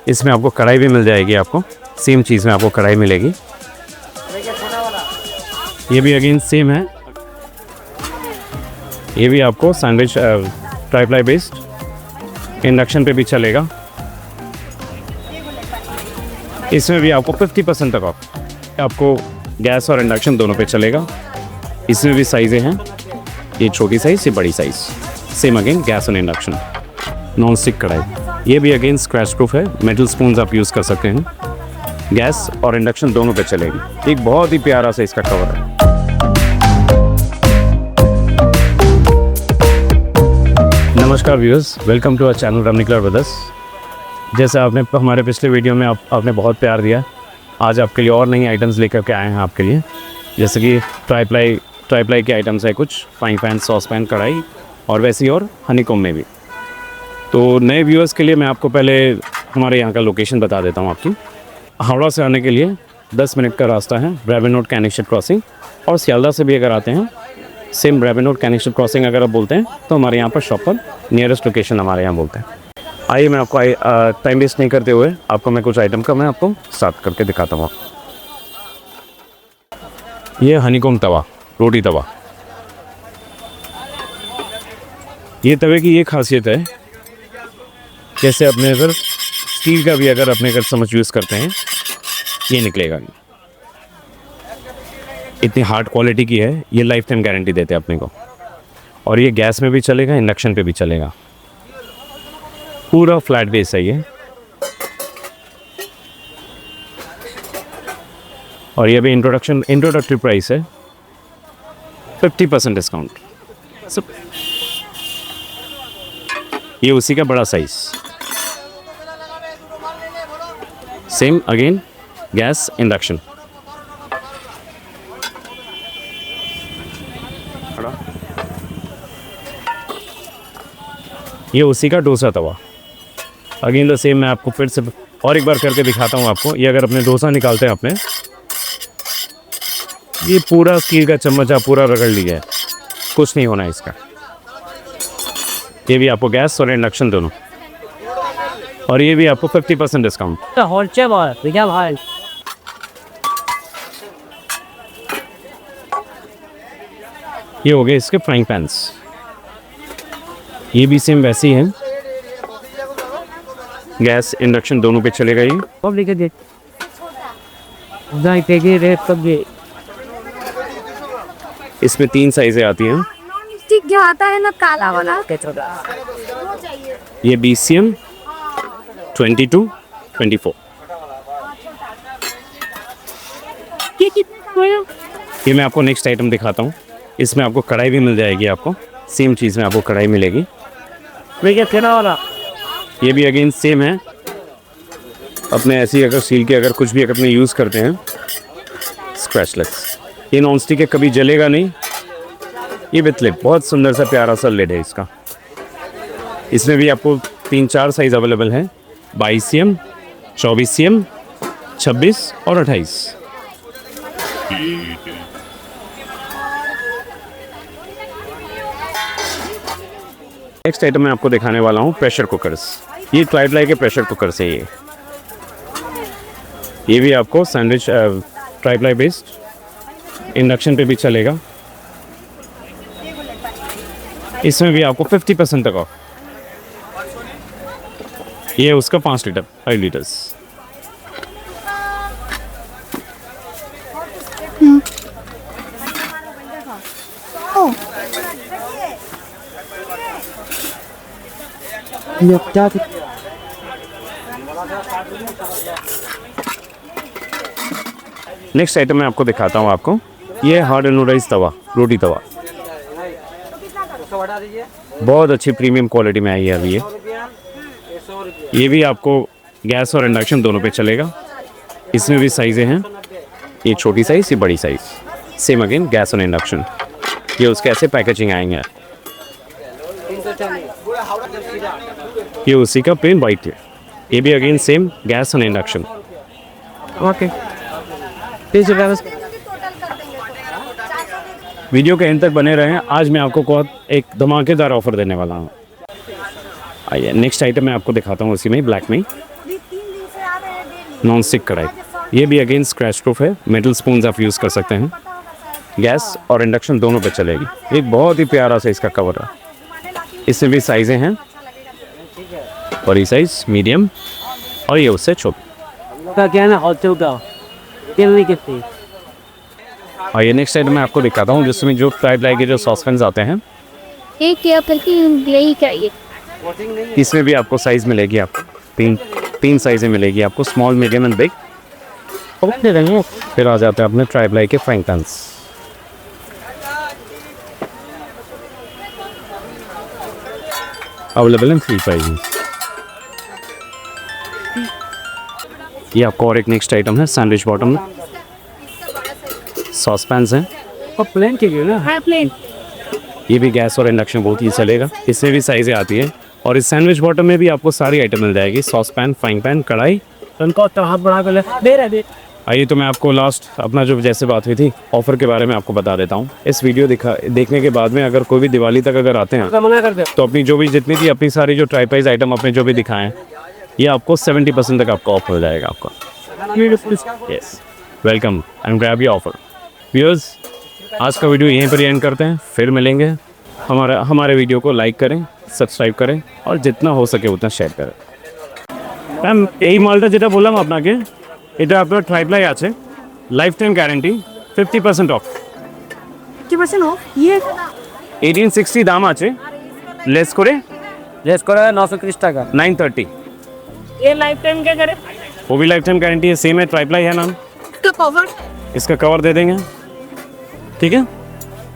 इसमें आपको कढ़ाई भी मिल जाएगी, आपको सेम चीज़ में आपको कढ़ाई मिलेगी। ये भी अगेन सेम है, ये भी आपको सैंडविच ट्राईप्लाई बेस्ड, इंडक्शन पे भी चलेगा। इसमें भी आपको 50% तक ऑफ, आपको गैस और इंडक्शन दोनों पे चलेगा। इसमें भी साइज़ें हैं, ये छोटी साइज़, ये बड़ी साइज़, सेम अगेन गैस और इंडक्शन, नॉन स्टिक कढ़ाई। ये भी अगेन स्क्रैच प्रूफ है, मेटल स्पून्स आप यूज़ कर सकते हैं। गैस और इंडक्शन दोनों पे चलेगी। एक बहुत ही प्यारा सा इसका कवर है। नमस्कार viewers, welcome to our channel रमनिकलर ब्रदर्स। जैसे आपने हमारे पिछले वीडियो में आपने बहुत प्यार दिया, आज आपके लिए और नई आइटम्स लेकर के आए हैं आपके लिए। जैसे कि ट्राईप्लाई के आइटम्स है, कुछ फ्राइंग पैन, सॉस पैन, कढ़ाई और वैसी और हनीकॉम्ब में भी। तो नए व्यूअर्स के लिए मैं आपको पहले हमारे यहाँ का लोकेशन बता देता हूँ। आपकी हावड़ा से आने के लिए 10 मिनट का रास्ता है, ब्रेवेनोड कैनिस्टर क्रॉसिंग। और सियालदा से भी अगर आते हैं, सेम ब्रेवेनोड कैनिस्टर क्रॉसिंग अगर आप बोलते हैं तो हमारे यहाँ पर शॉप पर नियरेस्ट लोकेशन हमारे यहाँ बोलते हैं। आइए मैं आपको टाइम वेस्ट नहीं करते हुए आपको मैं कुछ आइटम का मैं आपको स्टार्ट करके दिखाता हूँ। ये हनीकॉम्ब तवा, रोटी तवा। ये तवे की ये खासियत है, जैसे अपने अगर स्टील का भी अगर अपने चम्मच यूज़ करते हैं, ये निकलेगा नहीं। इतनी हार्ड क्वालिटी की है, ये लाइफ टाइम गारंटी देते हैं अपने को। और ये गैस में भी चलेगा, इंडक्शन पे भी चलेगा, पूरा फ्लैट बेस है ये। और ये भी इंट्रोडक्टरी प्राइस है, 50% डिस्काउंट। ये उसी का बड़ा size, same again gas induction. ये उसी का डोसा तवा, अगेन द सेम। मैं आपको फिर से और एक बार करके दिखाता हूँ आपको। ये अगर अपने डोसा निकालते हैं अपने, ये पूरा स्टील का चम्मच आप पूरा रगड़ लिया है, कुछ नहीं होना है इसका। ये भी आपको गैस और इंडक्शन दोनों। और ये भी आपको 50% डिस्काउंट। ये हो गए इसके फ्राइंग पैन्स, ये भी सेम वैसे ही हैं, गैस इंडक्शन दोनों पे चलेगा ये। इसमें 3 साइजें आती हैं। क्या आता है ना, काला वाला। ये BCM 22, 24। ये मैं आपको नेक्स्ट आइटम दिखाता हूँ। इसमें आपको कढ़ाई भी मिल जाएगी, आपको सेम चीज़ में आपको कढ़ाई मिलेगी। ये भी अगेन सेम है, अपने ऐसी अगर स्टील के अगर कुछ भी अगर अपने यूज़ करते हैं, स्क्रैचलेस। ये नॉन स्टिक है, कभी जलेगा नहीं। ये विथ लिड, बहुत सुंदर सा प्यारा सा लिड है इसका। इसमें भी आपको 3-4 साइज़ अवेलेबल हैं, 22 cm, 24 cm, 26 और 28। नेक्स्ट आइटम मैं आपको दिखाने वाला हूँ प्रेशर कुकर्स। ये ट्राईप्लाई के प्रेशर कुकर्स है ये भी आपको सैंडविच ट्राईप्लाई बेस्ड, इंडक्शन पे भी चलेगा। इसमें भी आपको 50% तक ऑफ। ये उसका 5 लीटर, 5 लीटर्स। नेक्स्ट आइटम मैं आपको दिखाता हूँ आपको। ये हार्ड एनोडाइज तवा, रोटी तवा, बहुत अच्छी प्रीमियम क्वालिटी में आई है अभी ये भी आपको गैस और इंडक्शन दोनों पे चलेगा। इसमें भी साइज़ें हैं, ये छोटी साइज़, ये बड़ी साइज़, सेम अगेन गैस और इंडक्शन। ये उसके ऐसे पैकेजिंग आएंगे। ये उसी का प्लेन वाइट है, ये भी अगेन सेम गैस और इंडक्शन। ओके, वीडियो के एंड तक बने रहें। आज मैं आपको बहुत एक धमाकेदार ऑफर देने वाला हूँ। आइए नेक्स्ट आइटम मैं आपको दिखाता हूँ, उसी में ब्लैक में। नॉन स्टिक कढ़ाई, ये भी अगेन स्क्रैच प्रूफ है। मेटल स्पून्स आप यूज़ कर सकते हैं, गैस और इंडक्शन दोनों पे चलेगी। एक बहुत ही प्यारा सा इसका कवर है। इसमें भी साइज़ें हैं, बड़ी साइज़, मीडियम और ये उससे छोटी। क्या है ना होते होगा ये कितनी और ये नेक्स्ट साइड मैं आपको दिखाता हूँ, जिसमें जो टाइप लाइक के जो सॉसपैन्स आते हैं, एक क्या करके यही चाहिए। इसमें भी आपको साइज़ मिलेगी। आपको तीन साइज़ें मिलेगी आपको, स्मॉल, मीडियम एंड बिग। फिर आ जाते हैं अपने ट्राइब लाइक के frying pans. Available in 3 prices. ये आपको और एक नेक्स्ट आइटम है, सैंडविच बॉटम में सॉस पैन्स हैं। और प्लेन के लिए ना हाँ प्लेन। ये भी गैस और इंडक्शन बहुत ही चलेगा। इसमें भी साइज़ें आती है और इस सैंडविच बॉटम में भी आपको सारी आइटम मिल जाएगी, सॉस पैन, फ्राइंग पैन, कढ़ाई। उनको तो हाथ बढ़ा कर ले दे रहे आइए तो मैं आपको लास्ट अपना जो जैसे बात हुई थी ऑफ़र के बारे में आपको बता देता हूँ। इस वीडियो देखने के बाद में अगर कोई भी दिवाली तक अगर आते हैं मना कर दे। तो अपनी जो भी जितनी थी अपनी सारी जो ट्राइपाइज आइटम अपने जो भी दिखाएं हैं, ये आपको 70% तक आपका ऑफ हो जाएगा आपका। Yes, welcome and grab your offer. Viewers, आज का वीडियो यहीं पर एंड करते हैं, फिर मिलेंगे। हमारे वीडियो को लाइक करें, सब्सक्राइब करें और जितना हो सके उतना शेयर करें। मैम এই মালটা যেটা বললাম আপনাকে, এটা আপনার ট্রাইপ্লাই আছে, life time guarantee, 50% of. 50% off ये 1860 দাম আছে, লেস করে लेस करो 930 টাকা 930। ये लाइफ टाइम क्या करे। वो भी लाइफ टाइम गारंटी है, सेम है, ट्राइप्लाई है नाम। तो कवर इसका कवर दे देंगे, ठीक है।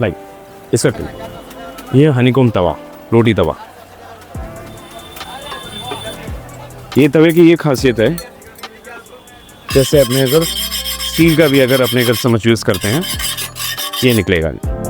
लाइक इसका ये हनीकोम तवा, रोटी तवा। ये तवे की ये खासियत है, जैसे अपने अगर स्टील का भी अगर अपने अगर चम्मच यूज़ करते हैं, ये निकलेगा नहीं।